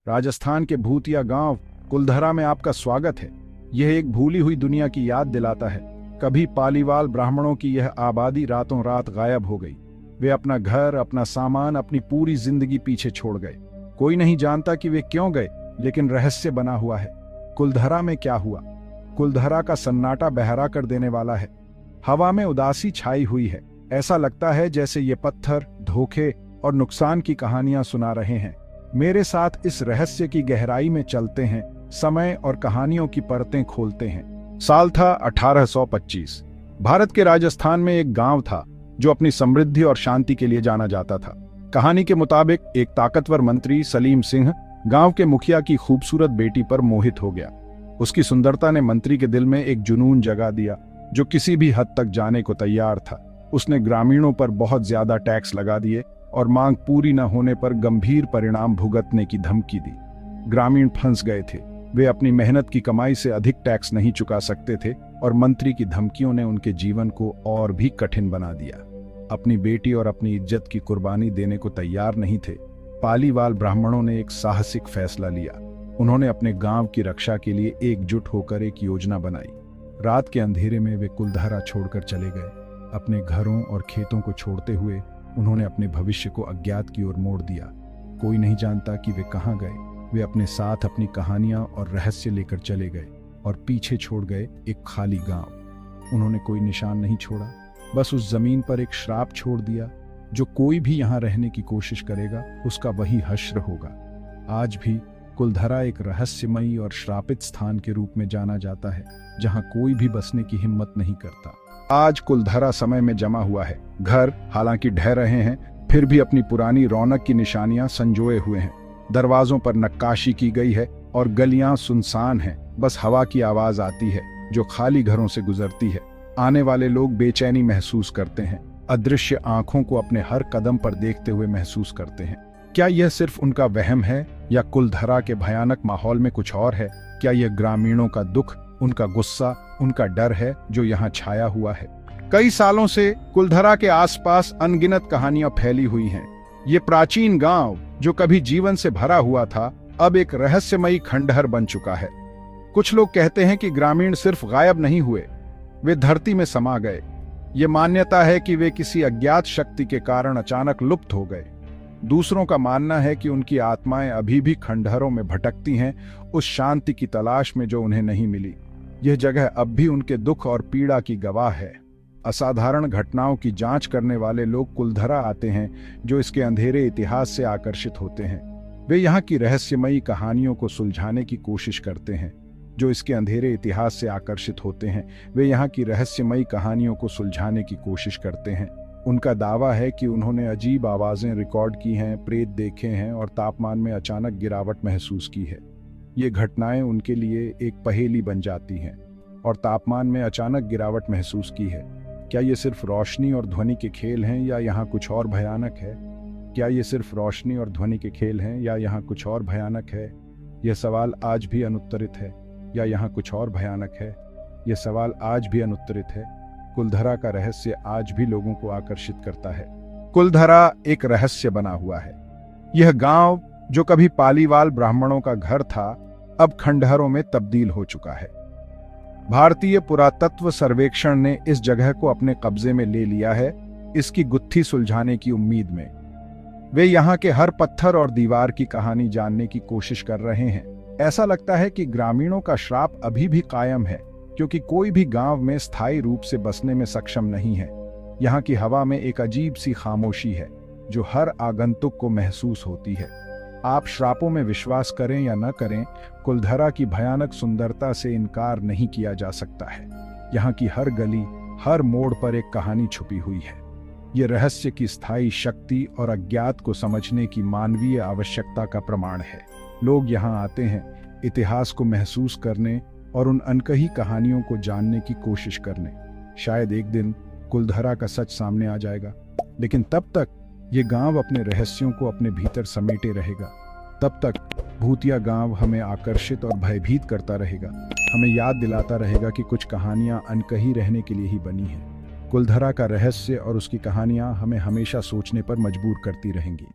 राजस्थान के भूतिया गांव कुलधरा में आपका स्वागत है। यह एक भूली हुई दुनिया की याद दिलाता है। कभी पालीवाल ब्राह्मणों की यह आबादी रातों रात गायब हो गई। वे अपना घर, अपना सामान, अपनी पूरी जिंदगी पीछे छोड़ गए। कोई नहीं जानता कि वे क्यों गए, लेकिन रहस्य बना हुआ है। कुलधरा में क्या हुआ? कुलधरा का सन्नाटा बहरा कर देने वाला है। हवा में उदासी छाई हुई है। ऐसा लगता है जैसे ये पत्थर, धोखे और नुकसान की कहानियां सुना रहे हैं। मेरे साथ इस रहस्य की गहराई में चलते हैं, समय और कहानियों की परतें खोलते हैं। साल था 1825। भारत के राजस्थान में एक गांव था जो अपनी समृद्धि और शांति के लिए जाना जाता था। कहानी के मुताबिक एक ताकतवर मंत्री सलीम सिंह गांव के मुखिया की खूबसूरत बेटी पर मोहित हो गया। उसकी सुंदरता ने मंत्री के दिल में एक जुनून जगा दिया जो किसी भी हद तक जाने को तैयार था। उसने ग्रामीणों पर बहुत ज्यादा टैक्स लगा दिए और मांग पूरी न होने पर गंभीर परिणाम भुगतने की धमकी दी। ग्रामीण फंस गए थे। वे अपनी मेहनत की कमाई से अधिक टैक्स नहीं चुका सकते थे और मंत्री की धमकियों ने उनके जीवन को और भी कठिन बना दिया। अपनी बेटी और अपनी इज्जत की कुर्बानी देने को तैयार नहीं थे। पालीवाल ब्राह्मणों ने एक साहसिक फैसला लिया। उन्होंने अपने गांव की रक्षा के लिए एकजुट होकर एक योजना बनाई। रात के अंधेरे में वे कुलधरा छोड़कर चले गए। अपने घरों और खेतों को छोड़ते हुए उन्होंने अपने भविष्य को अज्ञात की ओर मोड़ दिया। कोई नहीं जानता कि वे कहाँ गए। वे अपने साथ अपनी कहानियां और रहस्य लेकर चले गए और पीछे छोड़ गए एक खाली गांव। उन्होंने कोई निशान नहीं छोड़ा, बस उस जमीन पर एक श्राप छोड़ दिया। जो कोई भी यहां रहने की कोशिश करेगा उसका वही हश्र होगा। आज भी कुलधरा एक रहस्यमयी और श्रापित स्थान के रूप में जाना जाता है, जहां कोई भी बसने की हिम्मत नहीं करता। आज कुलधरा समय में जमा हुआ है। घर हालांकि ढह रहे हैं, फिर भी अपनी पुरानी रौनक की निशानियां संजोए हुए हैं। दरवाजों पर नक्काशी की गई है और गलियां सुनसान हैं। बस हवा की आवाज आती है जो खाली घरों से गुजरती है। आने वाले लोग बेचैनी महसूस करते हैं, अदृश्य आंखों को अपने हर कदम पर देखते हुए महसूस करते हैं। क्या यह सिर्फ उनका वहम है या कुलधरा के भयानक माहौल में कुछ और है? क्या यह ग्रामीणों का दुख, उनका गुस्सा, उनका डर है जो यहाँ छाया हुआ है? कई सालों से कुलधरा के आसपास अनगिनत कहानियां फैली हुई हैं। ये प्राचीन गांव जो कभी जीवन से भरा हुआ था, अब एक रहस्यमयी खंडहर बन चुका है। कुछ लोग कहते हैं कि ग्रामीण सिर्फ गायब नहीं हुए, वे धरती में समा गए। ये मान्यता है कि वे किसी अज्ञात शक्ति के कारण अचानक लुप्त हो गए। दूसरों का मानना है कि उनकी आत्माएं अभी भी खंडहरों में भटकती हैं, उस शांति की तलाश में जो उन्हें नहीं मिली। यह जगह अब भी उनके दुख और पीड़ा की गवाह है। असाधारण घटनाओं की जांच करने वाले लोग कुलधरा आते हैं, जो इसके अंधेरे इतिहास से आकर्षित होते हैं। वे यहाँ की रहस्यमयी कहानियों को सुलझाने की कोशिश करते हैं। जो इसके अंधेरे इतिहास से आकर्षित होते हैं, वे यहाँ की रहस्यमयी कहानियों को सुलझाने की कोशिश करते हैं। उनका दावा है कि उन्होंने अजीब आवाजें रिकॉर्ड की हैं, प्रेत देखे हैं और तापमान में अचानक गिरावट महसूस की है। ये घटनाएं उनके लिए एक पहेली बन जाती हैं। और तापमान में अचानक गिरावट महसूस की है। क्या ये सिर्फ रोशनी और ध्वनि के खेल हैं या यहाँ कुछ और भयानक है? क्या ये सिर्फ रोशनी और ध्वनि के खेल हैं या यहाँ कुछ और भयानक है? यह सवाल आज भी अनुत्तरित है। या यहाँ कुछ और भयानक है? यह सवाल आज भी अनुत्तरित है। कुलधरा का रहस्य आज भी लोगों को आकर्षित करता है। कुलधरा एक रहस्य बना हुआ है। यह गांव जो कभी पालीवाल ब्राह्मणों का घर था, अब खंडहरों में तब्दील हो चुका है। भारतीय पुरातत्व सर्वेक्षण ने इस जगह को अपने कब्जे में ले लिया है, इसकी गुत्थी सुलझाने की उम्मीद में। वे यहाँ के हर पत्थर और दीवार की कहानी जानने की कोशिश कर रहे हैं। ऐसा लगता है कि ग्रामीणों का श्राप अभी भी कायम है, क्योंकि कोई भी गांव में स्थायी रूप से बसने में सक्षम नहीं है। यहाँ की हवा में एक अजीब सी खामोशी है जो हर आगंतुक को महसूस होती है। आप श्रापों में विश्वास करें या न करें, कुलधरा की भयानक सुंदरता से इनकार नहीं किया जा सकता है। यहाँ की हर गली, हर मोड़ पर एक कहानी छुपी हुई है। ये रहस्य की स्थायी शक्ति और अज्ञात को समझने की मानवीय आवश्यकता का प्रमाण है। लोग यहाँ आते हैं इतिहास को महसूस करने और उन अनकही कहानियों को जानने की कोशिश करने। शायद एक दिन कुलधरा का सच सामने आ जाएगा, लेकिन तब तक ये गांव अपने रहस्यों को अपने भीतर समेटे रहेगा। तब तक भूतिया गांव हमें आकर्षित और भयभीत करता रहेगा, हमें याद दिलाता रहेगा कि कुछ कहानियां अनकही रहने के लिए ही बनी हैं। कुलधरा का रहस्य और उसकी कहानियां हमें हमेशा सोचने पर मजबूर करती रहेंगी।